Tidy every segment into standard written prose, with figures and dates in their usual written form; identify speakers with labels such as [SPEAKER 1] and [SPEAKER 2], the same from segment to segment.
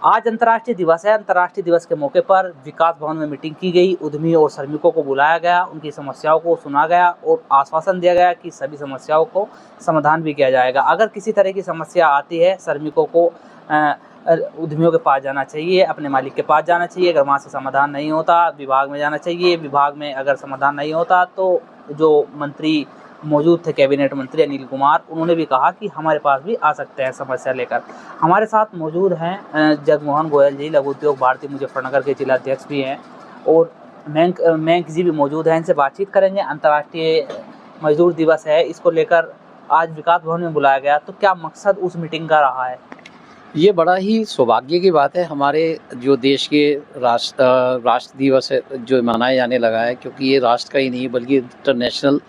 [SPEAKER 1] आज अंतर्राष्ट्रीय दिवस है। अंतर्राष्ट्रीय दिवस के मौके पर विकास भवन में मीटिंग की गई। उद्यमी और श्रमिकों को बुलाया गया, उनकी समस्याओं को सुना गया और आश्वासन दिया गया कि सभी समस्याओं को समाधान भी किया जाएगा। अगर किसी तरह की समस्या आती है, श्रमिकों को उद्यमियों के पास जाना चाहिए, अपने मालिक के पास जाना चाहिए। अगर वहाँ से समाधान नहीं होता, विभाग में जाना चाहिए। विभाग में अगर समाधान नहीं होता तो जो मंत्री मौजूद थे, कैबिनेट मंत्री अनिल कुमार, उन्होंने भी कहा कि हमारे पास भी आ सकते हैं समस्या लेकर। हमारे साथ मौजूद हैं जगमोहन गोयल जी, लघु उद्योग भारती मुजफ्फरनगर के जिला अध्यक्ष भी हैं, और मयंक जी भी मौजूद हैं। इनसे बातचीत करेंगे। अंतर्राष्ट्रीय मजदूर दिवस है, इसको लेकर आज विकास भवन में बुलाया गया, तो क्या मकसद उस मीटिंग का रहा है?
[SPEAKER 2] ये बड़ा ही सौभाग्य की बात है। हमारे जो देश के राष्ट्र दिवस है जो मनाया जाने लगा है, क्योंकि ये राष्ट्र का ही नहीं बल्कि इंटरनेशनल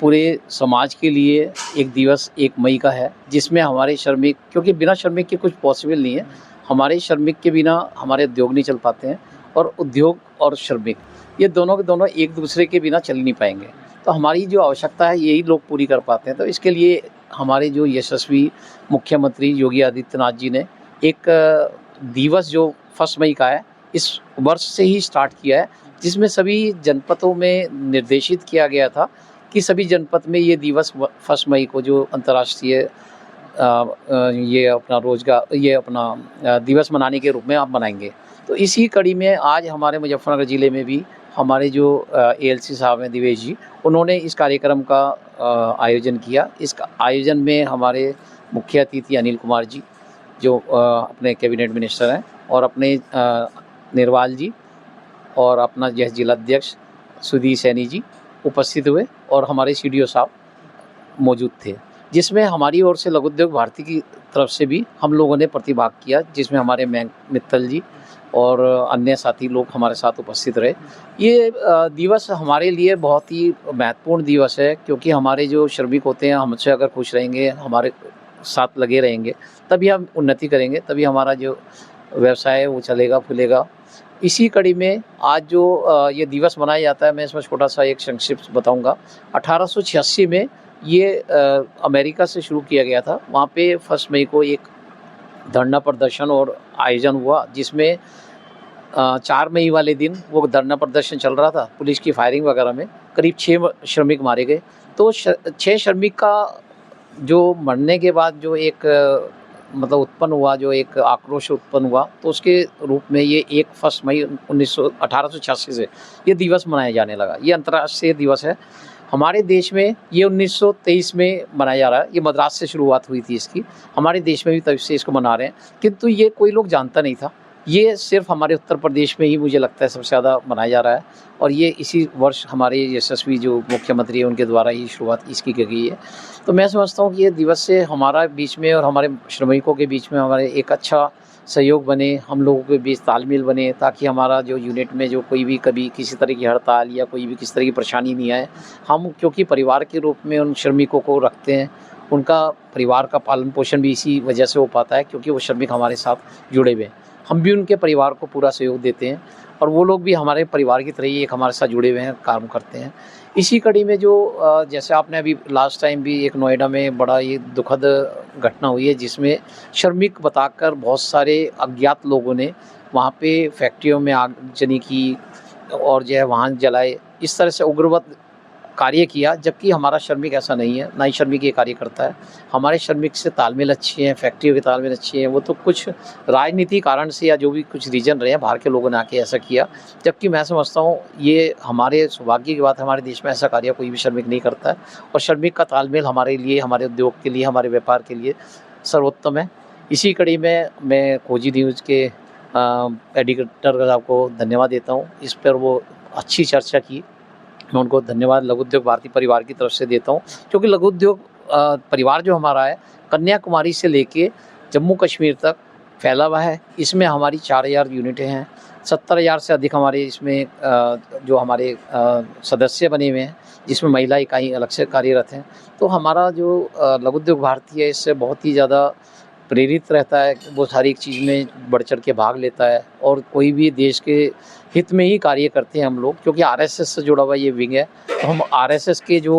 [SPEAKER 2] पूरे समाज के लिए एक दिवस 1 मई का है, जिसमें हमारे श्रमिक, क्योंकि बिना श्रमिक के कुछ पॉसिबल नहीं है। हमारे श्रमिक के बिना हमारे उद्योग नहीं चल पाते हैं, और उद्योग और श्रमिक ये दोनों के दोनों एक दूसरे के बिना चल नहीं पाएंगे। तो हमारी जो आवश्यकता है यही लोग पूरी कर पाते हैं। तो इसके लिए हमारे जो यशस्वी मुख्यमंत्री योगी आदित्यनाथ जी ने एक दिवस जो 1 मई का है, इस वर्ष से ही स्टार्ट किया है, जिसमें सभी जनपदों में निर्देशित किया गया था कि सभी जनपद में ये दिवस 1 मई को जो अंतर्राष्ट्रीय ये अपना दिवस मनाने के रूप में आप मनाएंगे। तो इसी कड़ी में आज हमारे मुजफ्फरनगर ज़िले में भी हमारे जो एएलसी साहब हैं दिवेश जी, उन्होंने इस कार्यक्रम का आयोजन किया। इस आयोजन में हमारे मुख्य अतिथि अनिल कुमार जी, जो अपने कैबिनेट मिनिस्टर हैं, और अपने निर्वाल जी, और अपना यह जिला अध्यक्ष सुधीर सैनी जी उपस्थित हुए, और हमारे सीडीओ साहब मौजूद थे, जिसमें हमारी ओर से लघु उद्योग भारती की तरफ से भी हम लोगों ने प्रतिभाग किया, जिसमें हमारे मयंक मित्तल जी और अन्य साथी लोग हमारे साथ उपस्थित रहे। ये दिवस हमारे लिए बहुत ही महत्वपूर्ण दिवस है, क्योंकि हमारे जो श्रमिक होते हैं हमसे अगर खुश रहेंगे, हमारे साथ लगे रहेंगे, तभी हम उन्नति करेंगे, तभी हमारा जो व्यवसाय है वो चलेगा फूलेगा। इसी कड़ी में आज जो ये दिवस मनाया जाता है, मैं इसमें छोटा सा एक संक्षिप्त बताऊंगा। 1886 में ये अमेरिका से शुरू किया गया था। वहाँ पे 1 मई को एक धरना प्रदर्शन और आयोजन हुआ, जिसमें 4 मई वाले दिन वो धरना प्रदर्शन चल रहा था। पुलिस की फायरिंग वगैरह में करीब 6 श्रमिक मारे गए। तो 6 श्रमिक का जो मरने के बाद जो एक मतलब उत्पन्न हुआ, जो एक आक्रोश उत्पन्न हुआ, तो उसके रूप में ये 1 मई 1886 से ये दिवस मनाया जाने लगा। ये अंतर्राष्ट्रीय दिवस है। हमारे देश में ये 1923 में मनाया जा रहा है। ये मद्रास से शुरुआत हुई थी इसकी। हमारे देश में भी तब से इसको मना रहे हैं, किंतु ये कोई लोग जानता नहीं था। ये सिर्फ हमारे उत्तर प्रदेश में ही मुझे लगता है सबसे ज़्यादा मनाया जा रहा है, और ये इसी वर्ष हमारे यशस्वी जो मुख्यमंत्री हैं उनके द्वारा ही शुरुआत इसकी की गई है। तो मैं समझता हूँ कि ये दिवस से हमारा बीच में और हमारे श्रमिकों के बीच में हमारे एक अच्छा सहयोग बने, हम लोगों के बीच तालमेल बने, ताकि हमारा जो यूनिट में जो कोई भी कभी किसी तरह की हड़ताल या कोई भी किसी तरह की परेशानी नहीं आए। हम क्योंकि परिवार के रूप में उन श्रमिकों को रखते हैं, उनका परिवार का पालन पोषण भी इसी वजह से हो पाता है, क्योंकि वो श्रमिक हमारे साथ जुड़े हुए हैं। हम भी उनके परिवार को पूरा सहयोग देते हैं, और वो लोग भी हमारे परिवार की तरह ही एक हमारे साथ जुड़े हुए हैं, काम करते हैं। इसी कड़ी में जो जैसे आपने अभी लास्ट टाइम भी एक नोएडा में बड़ा ये दुखद घटना हुई है, जिसमें श्रमिक बताकर बहुत सारे अज्ञात लोगों ने वहाँ पे फैक्ट्रियों में आगजनी की और जो है वाहन जलाए, इस तरह से उग्रवाद कार्य किया। जबकि हमारा श्रमिक ऐसा नहीं है, ना ही श्रमिक ये कार्य करता है। हमारे श्रमिक से तालमेल अच्छे हैं, फैक्ट्रियों के तालमेल अच्छे हैं। वो तो कुछ राजनीति कारण से या जो भी कुछ रीजन रहे हैं, बाहर के लोगों ने आके ऐसा किया। जबकि मैं समझता हूँ ये हमारे सौभाग्य की बात है, हमारे देश में ऐसा कार्य कोई भी श्रमिक नहीं करता है, और श्रमिक का तालमेल हमारे लिए, हमारे उद्योग के लिए, हमारे व्यापार के लिए सर्वोत्तम है। इसी कड़ी में मैं खोजी न्यूज़ के एडिटर साहब को धन्यवाद देता हूँ। इस पर वो अच्छी चर्चा की, मैं उनको धन्यवाद लघु उद्योग भारती परिवार की तरफ से देता हूँ, क्योंकि लघु उद्योग परिवार जो हमारा है, कन्याकुमारी से लेके जम्मू कश्मीर तक फैला हुआ है। इसमें हमारी 4000 यूनिटें हैं, 70,000 से अधिक हमारे इसमें जो हमारे सदस्य बने हुए हैं, जिसमें महिला इकाई अलग से कार्यरत हैं। तो हमारा जो लघु उद्योग भारती है, इससे बहुत ही ज़्यादा प्रेरित रहता है, वो हर एक चीज़ में बढ़ चढ़ के भाग लेता है और कोई भी देश के हित में ही कार्य करते हैं हम लोग, क्योंकि आरएसएस से जुड़ा हुआ ये विंग है। तो हम आरएसएस के जो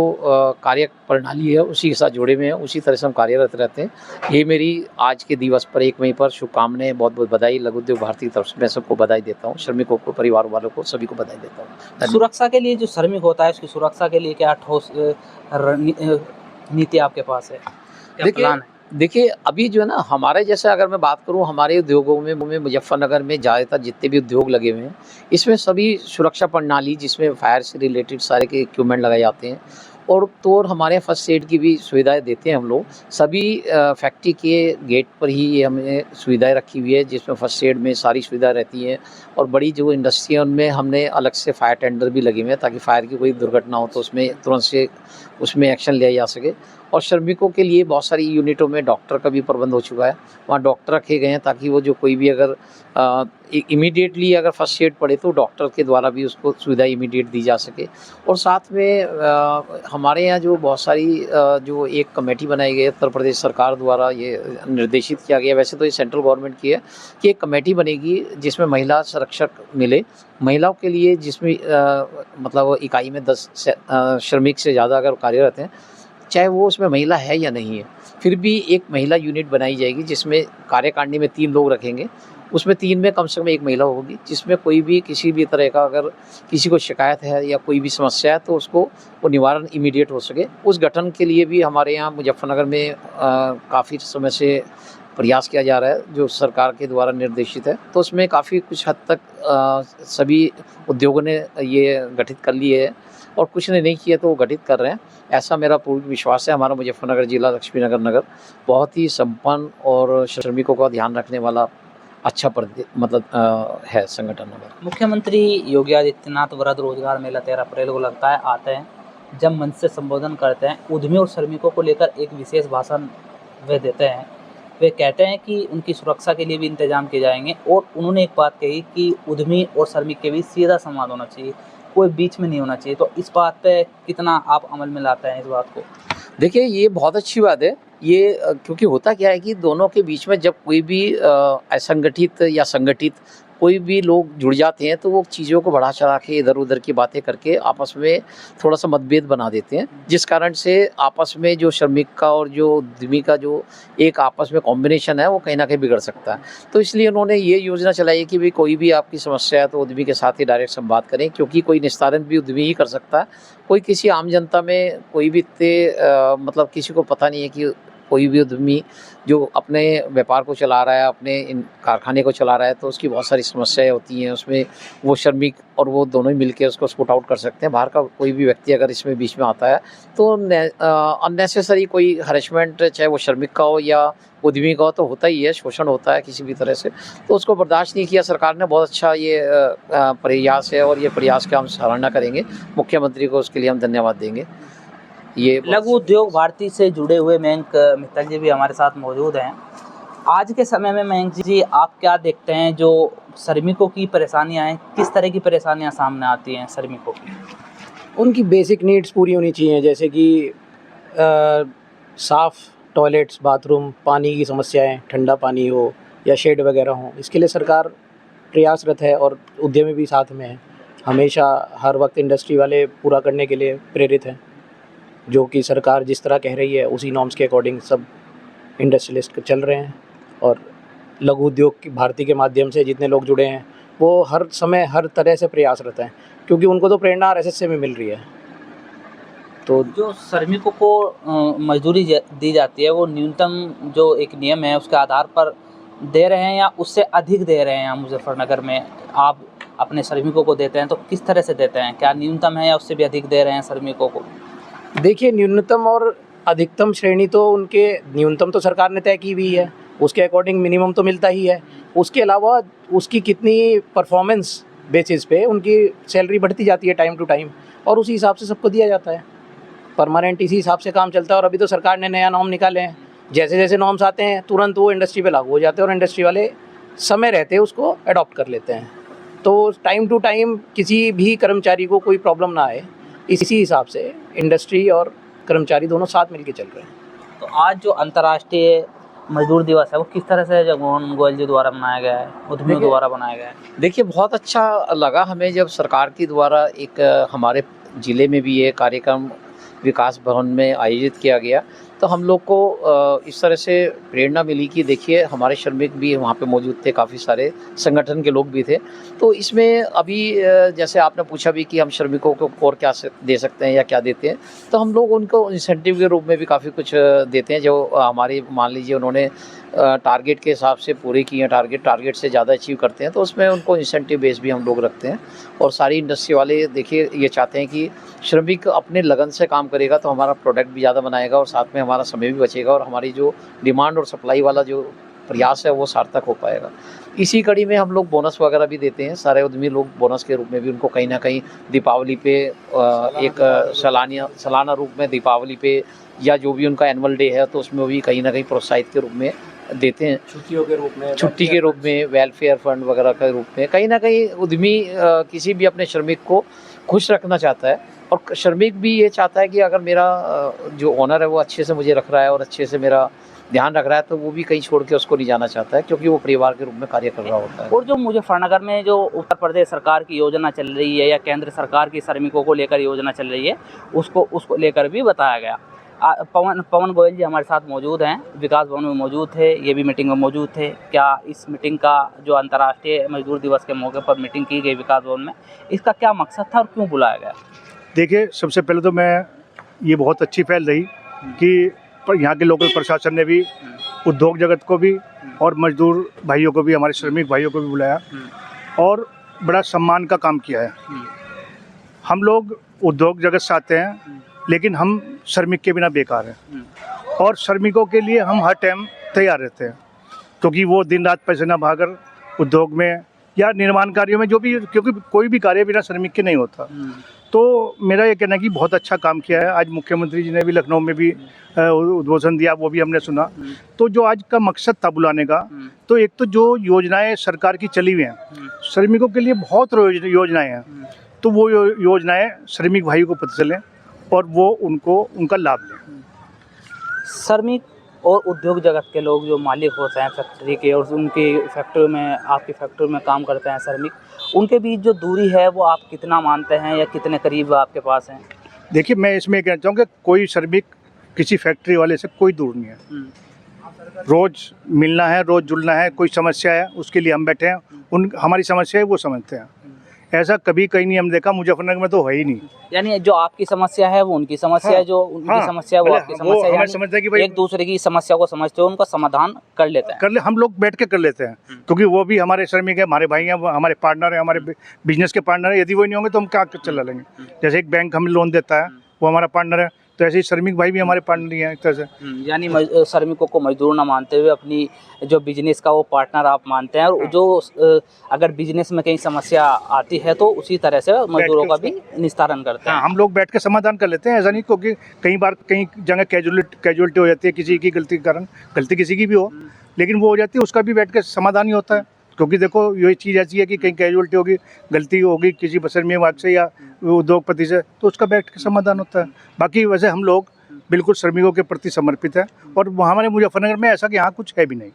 [SPEAKER 2] कार्य प्रणाली है उसी के साथ जुड़े हुए हैं, उसी तरह से हम कार्यरत रहते हैं। ये मेरी आज के दिवस पर 1 मई पर शुभकामनाएं, बहुत बहुत बधाई लघु उद्योग भारती की तरफ से मैं सबको बधाई देता हूँ, श्रमिकों को, परिवार वालों को, सभी को बधाई देता हूँ।
[SPEAKER 1] सुरक्षा के लिए जो श्रमिक होता है उसकी सुरक्षा के लिए क्या ठोस नीति आपके पास है, क्या प्लान है?
[SPEAKER 2] देखिए अभी जो है ना, हमारे जैसे अगर मैं बात करूं, हमारे उद्योगों में मुजफ्फरनगर में ज़्यादातर जितने भी उद्योग लगे हुए हैं, इसमें सभी सुरक्षा प्रणाली, जिसमें फायर से रिलेटेड सारे के इक्विपमेंट लगाए जाते हैं और हमारे यहाँ फर्स्ट एड की भी सुविधाएं देते हैं हम लोग। सभी फैक्ट्री के गेट पर ही ये हमने सुविधाएं रखी हुई है, जिसमें फर्स्ट एड में सारी सुविधा रहती हैं। और बड़ी जो इंडस्ट्री है उनमें हमने अलग से फायर टेंडर भी लगे हुए हैं, ताकि फायर की कोई दुर्घटना हो तो उसमें तुरंत से उसमें एक्शन लिया जा सके। और श्रमिकों के लिए बहुत सारी यूनिटों में डॉक्टर का भी प्रबंध हो चुका है, वहाँ डॉक्टर रखे गए हैं, ताकि वो जो कोई भी अगर इमीडिएटली अगर फर्स्ट एड पड़े तो डॉक्टर के द्वारा भी उसको सुविधा इमीडिएट दी जा सके। और साथ में हमारे यहाँ जो बहुत सारी जो एक कमेटी बनाई गई है उत्तर प्रदेश सरकार द्वारा, ये निर्देशित किया गया, वैसे तो ये सेंट्रल गवर्नमेंट की है, कि एक कमेटी बनेगी जिसमें महिला संरक्षक मिले महिलाओं के लिए, जिसमें मतलब इकाई में 10 श्रमिक से ज़्यादा अगर कार्यरत हैं, चाहे वो उसमें महिला है या नहीं है, फिर भी एक महिला यूनिट बनाई जाएगी, जिसमें कार्यकारिणी में 3 लोग रखेंगे, उसमें 3 में कम से कम 1 महिला होगी, जिसमें कोई भी किसी भी तरह का अगर किसी को शिकायत है या कोई भी समस्या है तो उसको वो निवारण इमीडिएट हो सके। उस गठन के लिए भी हमारे यहाँ मुजफ्फरनगर में काफ़ी समय से प्रयास किया जा रहा है, जो सरकार के द्वारा निर्देशित है। तो उसमें काफ़ी कुछ हद तक सभी उद्योगों ने ये गठित कर लिए है और कुछ ने नहीं किया तो वो गठित कर रहे हैं। ऐसा मेरा पूर्ण विश्वास है। हमारा मुजफ्फरनगर जिला लक्ष्मीनगर नगर बहुत ही संपन्न और श्रमिकों का ध्यान रखने वाला अच्छा है संगठन हमारा।
[SPEAKER 1] मुख्यमंत्री योगी आदित्यनाथ वृहद रोजगार मेला 13 अप्रैल को लगता है, आते हैं, जब मंच से संबोधन करते हैं, उद्यमी और श्रमिकों को लेकर एक विशेष भाषण वे देते हैं। वे कहते हैं कि उनकी सुरक्षा के लिए भी इंतजाम किए जाएंगे और उन्होंने एक बात कही कि उद्यमी और श्रमिक के बीच सीधा संवाद होना चाहिए, कोई बीच में नहीं होना चाहिए। तो इस बात पे कितना आप अमल में लाते हैं इस बात को?
[SPEAKER 2] देखिए ये बहुत अच्छी बात है ये, क्योंकि होता क्या है कि दोनों के बीच में जब कोई भी असंगठित या संगठित कोई भी लोग जुड़ जाते हैं तो वो चीज़ों को बढ़ा चढ़ा के इधर उधर की बातें करके आपस में थोड़ा सा मतभेद बना देते हैं, जिस कारण से आपस में जो श्रमिक का और जो उद्यमी का जो एक आपस में कॉम्बिनेशन है वो कहीं ना कहीं बिगड़ सकता है। तो इसलिए उन्होंने ये योजना चलाई है कि भाई कोई भी आपकी समस्या है तो उद्यमी के साथ ही डायरेक्ट संवाद करें, क्योंकि कोई निस्तारण भी उद्यमी ही कर सकता है। कोई किसी आम जनता में कोई भी इतने मतलब किसी को पता नहीं है कि कोई भी उद्यमी जो अपने व्यापार को चला रहा है, अपने इन कारखाने को चला रहा है, तो उसकी बहुत सारी समस्याएं होती हैं। उसमें वो श्रमिक और वो दोनों ही मिलकर उसको सॉर्ट आउट कर सकते हैं। बाहर का कोई भी व्यक्ति अगर इसमें बीच में आता है तो अननेसेसरी कोई हरेसमेंट, चाहे वो श्रमिक का हो या उद्यमी का हो, तो होता ही है, शोषण होता है किसी भी तरह से, तो उसको बर्दाश्त नहीं किया सरकार ने। बहुत अच्छा ये प्रयास है और ये प्रयास का हम सराहना करेंगे। मुख्यमंत्री को उसके लिए हम धन्यवाद देंगे। ये
[SPEAKER 1] लघु उद्योग भारती से जुड़े हुए मयंक मित्तल जी भी हमारे साथ मौजूद हैं। आज के समय में मयंक जी आप क्या देखते हैं जो श्रमिकों की परेशानियां हैं, किस तरह की परेशानियां सामने आती हैं श्रमिकों की?
[SPEAKER 3] उनकी बेसिक नीड्स पूरी होनी चाहिए, जैसे कि साफ़ टॉयलेट्स, बाथरूम, पानी की समस्याएं, ठंडा पानी हो या शेड वगैरह हो, इसके लिए सरकार प्रयासरत है और उद्यमी भी साथ में है। हमेशा हर वक्त इंडस्ट्री वाले पूरा करने के लिए प्रेरित हैं, जो कि सरकार जिस तरह कह रही है उसी नॉर्म्स के अकॉर्डिंग सब इंडस्ट्रियलिस्ट चल रहे हैं। और लघु उद्योग की भारती के माध्यम से जितने लोग जुड़े हैं वो हर समय हर तरह से प्रयासरत हैं, क्योंकि उनको तो प्रेरणा आरएसएस से भी मिल रही है। तो
[SPEAKER 1] जो श्रमिकों को मजदूरी दी जाती है वो न्यूनतम जो एक नियम है उसके आधार पर दे रहे हैं या उससे अधिक दे रहे हैं? मुजफ्फरनगर में आप अपने श्रमिकों को देते हैं तो किस तरह से देते हैं? क्या न्यूनतम है या उससे भी अधिक दे रहे हैं श्रमिकों को?
[SPEAKER 3] देखिए, न्यूनतम और अधिकतम श्रेणी तो उनके, न्यूनतम तो सरकार ने तय की हुई है, उसके अकॉर्डिंग मिनिमम तो मिलता ही है। उसके अलावा उसकी कितनी परफॉर्मेंस बेसिस पे उनकी सैलरी बढ़ती जाती है टाइम टू टाइम, और उसी हिसाब से सबको दिया जाता है। परमानेंट इसी हिसाब से काम चलता है। और अभी तो सरकार ने नया नॉर्म निकाले हैं, जैसे जैसे नॉर्म्स आते हैं तुरंत वो इंडस्ट्री पे लागू हो जाते हैं और इंडस्ट्री वाले समय रहते उसको अडॉप्ट कर लेते हैं। तो टाइम टू टाइम किसी भी कर्मचारी को कोई प्रॉब्लम ना आए, इसी हिसाब से इंडस्ट्री और कर्मचारी दोनों साथ मिलकर चल रहे हैं।
[SPEAKER 1] तो आज जो अंतर्राष्ट्रीय मजदूर दिवस है वो किस तरह से जगमोहन गोयल जी द्वारा मनाया गया है, उद्यमियों
[SPEAKER 2] देखिए-
[SPEAKER 1] द्वारा बनाया गया है?
[SPEAKER 2] देखिए, बहुत अच्छा लगा हमें जब सरकार के द्वारा एक हमारे ज़िले में भी ये कार्यक्रम विकास भवन में आयोजित किया गया, तो हम लोग को इस तरह से प्रेरणा मिली कि देखिए हमारे श्रमिक भी वहाँ पे मौजूद थे, काफ़ी सारे संगठन के लोग भी थे। तो इसमें अभी जैसे आपने पूछा भी कि हम श्रमिकों को और क्या दे सकते हैं या क्या देते हैं, तो हम लोग उनको इंसेंटिव के रूप में भी काफ़ी कुछ देते हैं। जो हमारी मान लीजिए उन्होंने टारगेट के हिसाब से पूरे किए हैं, टारगेट से ज़्यादा अचीव करते हैं, तो उसमें उनको इंसेंटिव बेस भी हम लोग रखते हैं। और सारी इंडस्ट्री वाले देखिए ये चाहते हैं कि श्रमिक अपने लगन से काम करेगा तो हमारा प्रोडक्ट भी ज़्यादा बनाएगा और साथ में हमारा समय भी बचेगा और हमारी जो डिमांड और सप्लाई वाला जो प्रयास है वो सार्थक हो पाएगा। इसी कड़ी में हम लोग बोनस वगैरह भी देते हैं। सारे उद्यमी लोग बोनस के रूप में भी उनको कहीं ना कहीं दीपावली पे एक सालाना रूप में दीपावली पे या जो भी उनका एनुअल डे है तो उसमें भी कहीं ना कहीं प्रोत्साहित के रूप में देते हैं।
[SPEAKER 3] छुट्टियों के रूप में,
[SPEAKER 2] छुट्टी के रूप में, वेलफेयर फंड वगैरह के रूप में कहीं ना कहीं उद्यमी किसी भी अपने श्रमिक को खुश रखना चाहता है और श्रमिक भी ये चाहता है कि अगर मेरा जो ओनर है वो अच्छे से मुझे रख रहा है और अच्छे से मेरा ध्यान रख रहा है तो वो भी कहीं छोड़ के उसको नहीं जाना चाहता है, क्योंकि वो परिवार के रूप में कार्य कर रहा होता है।
[SPEAKER 1] और जो मुजफ्फरनगर में जो उत्तर प्रदेश सरकार की योजना चल रही है या केंद्र सरकार की श्रमिकों को लेकर योजना चल रही है उसको लेकर भी बताया गया। पवन गोयल जी हमारे साथ मौजूद हैं, विकास भवन में मौजूद थे, ये भी मीटिंग में मौजूद थे। क्या इस मीटिंग का जो अंतर्राष्ट्रीय मजदूर दिवस के मौके पर मीटिंग की गई विकास भवन में, इसका क्या मकसद था और क्यों बुलाया गया?
[SPEAKER 4] देखिए, सबसे पहले तो मैं ये बहुत अच्छी पहल रही कि यहाँ के लोकल प्रशासन ने भी उद्योग जगत को भी और मजदूर भाइयों को भी, हमारे श्रमिक भाइयों को भी बुलाया और बड़ा सम्मान का काम किया है। हम लोग उद्योग जगत से आते हैं लेकिन हम श्रमिक के बिना बेकार हैं और श्रमिकों के लिए हम हर टाइम तैयार रहते हैं, क्योंकि वो दिन रात पसीना बहाकर उद्योग में या निर्माण कार्यों में जो भी, क्योंकि कोई भी कार्य बिना श्रमिक के नहीं होता। तो मेरा ये कहना है कि बहुत अच्छा काम किया है। आज मुख्यमंत्री जी ने भी लखनऊ में भी उद्बोधन दिया, वो भी हमने सुना। तो जो आज का मकसद था बुलाने का, तो एक तो जो योजनाएं सरकार की चली हुई हैं, श्रमिकों के लिए बहुत योजनाएं हैं, तो वो योजनाएं श्रमिक भाइयों को पता चलें और वो उनका लाभ लें।
[SPEAKER 1] श्रमिक और उद्योग जगत के लोग जो मालिक होते हैं फैक्ट्री के और उनकी फैक्ट्री में, आपकी फैक्ट्री में काम करते हैं श्रमिक, उनके बीच जो दूरी है वो आप कितना मानते हैं या कितने करीब आपके पास हैं?
[SPEAKER 4] देखिए, मैं इसमें कहना चाहूँगा कोई श्रमिक किसी फैक्ट्री वाले से कोई दूर नहीं है। रोज़ मिलना है, रोज़ जुलना है। कोई समस्या है उसके लिए हम बैठे हैं, हमारी समस्या है वो समझते हैं। ऐसा कभी कहीं नहीं हम देखा, मुजफ्फरनगर में तो है ही नहीं।
[SPEAKER 1] यानी जो आपकी समस्या है वो उनकी समस्या है, जो उनकी समस्या है वो आपकी समस्या है, यानी
[SPEAKER 4] समझते हैं कि भाई
[SPEAKER 1] एक दूसरे की समस्या को समझते हो, उनका समाधान कर लेते हैं।
[SPEAKER 4] हम लोग बैठ के कर लेते हैं, क्योंकि वो भी हमारे श्रमिक है, हमारे भाई हैं, हमारे पार्टनर है, हमारे बिजनेस के पार्टनर है। यदि वो नहीं होंगे तो हम क्या चला लेंगे। जैसे एक बैंक हमें लोन देता है, वो हमारा पार्टनर है, तो ऐसे ही श्रमिक भाई भी हमारे पार्टनर ही हैं एक तरह से।
[SPEAKER 1] यानी श्रमिकों को मजदूर ना मानते हुए अपनी जो बिजनेस का वो पार्टनर आप मानते हैं, और जो अगर बिजनेस में कहीं समस्या आती है तो उसी तरह से मजदूरों का भी निस्तारण करते हैं।
[SPEAKER 4] हम लोग बैठ के समाधान कर लेते हैं। ऐसा नहीं, क्योंकि कई बार कहीं जगह कैजुअलिटी हो जाती है किसी की गलती के कारण, गलती किसी की भी हो, लेकिन वो हो जाती है, उसका भी बैठ के समाधान ही होता है। क्योंकि देखो, ये चीज़ ऐसी है कि कहीं कैजुअलिटी होगी, गलती होगी किसी श्रमिक से या उद्योगपति से, तो उसका बैठ के समाधान होता है। बाकी वैसे हम लोग बिल्कुल श्रमिकों के प्रति समर्पित है और हमारे मुजफ्फरनगर में ऐसा कि यहाँ कुछ है भी नहीं।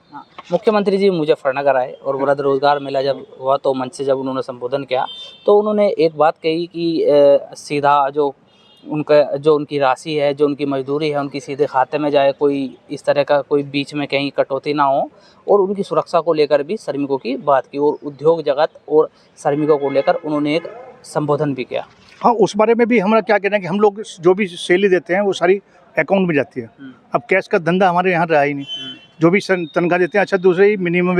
[SPEAKER 1] मुख्यमंत्री जी मुजफ्फरनगर आए और वृद्ध रोजगार मेला जब हुआ तो मंच से जब उन्होंने संबोधन किया तो उन्होंने एक बात कही कि सीधा जो उनकी राशि है, जो उनकी मजदूरी है, उनकी सीधे खाते में जाए, कोई इस तरह का कोई बीच में कहीं कटौती ना हो, और उनकी सुरक्षा को लेकर भी श्रमिकों की बात की और उद्योग जगत और श्रमिकों को लेकर उन्होंने एक संबोधन भी किया।
[SPEAKER 4] हाँ, उस बारे में भी हमारा क्या कहना है कि हम लोग जो भी सैलरी देते हैं वो सारी अकाउंट में जाती है। अब कैश का धंधा हमारे यहाँ रहा ही नहीं। जो भी तनख्वाह देते हैं, अच्छा दूसरे ही मिनिमम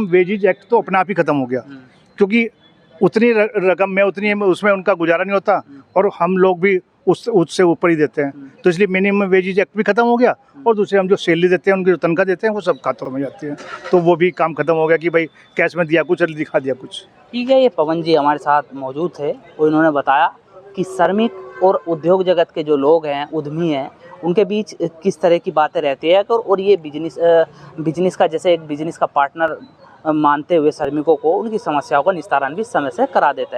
[SPEAKER 4] वेजेज एक्ट तो अपने आप ही ख़त्म हो गया, क्योंकि उतनी रकम में उतनी उसमें उनका गुजारा नहीं होता और हम लोग भी उससे ऊपर ही देते हैं। तो इसलिए मिनिमम वेजेज एक्ट भी ख़त्म हो गया और दूसरे हम जो सैलरी देते हैं, उनकी जो तनख्वाह देते हैं वो सब खातों में जाती है। तो वो भी काम ख़त्म हो गया कि भाई कैश में दिया कुछ और दिखा दिया कुछ।
[SPEAKER 1] ठीक है, ये पवन जी हमारे साथ मौजूद थे, वो इन्होंने बताया कि श्रमिक और उद्योग जगत के जो लोग हैं, उद्यमी हैं, उनके बीच किस तरह की बातें रहती है और ये बिजनेस का, जैसे एक बिजनेस का पार्टनर मानते हुए श्रमिकों को उनकी समस्याओं का निस्तारण भी समय से करा देता है।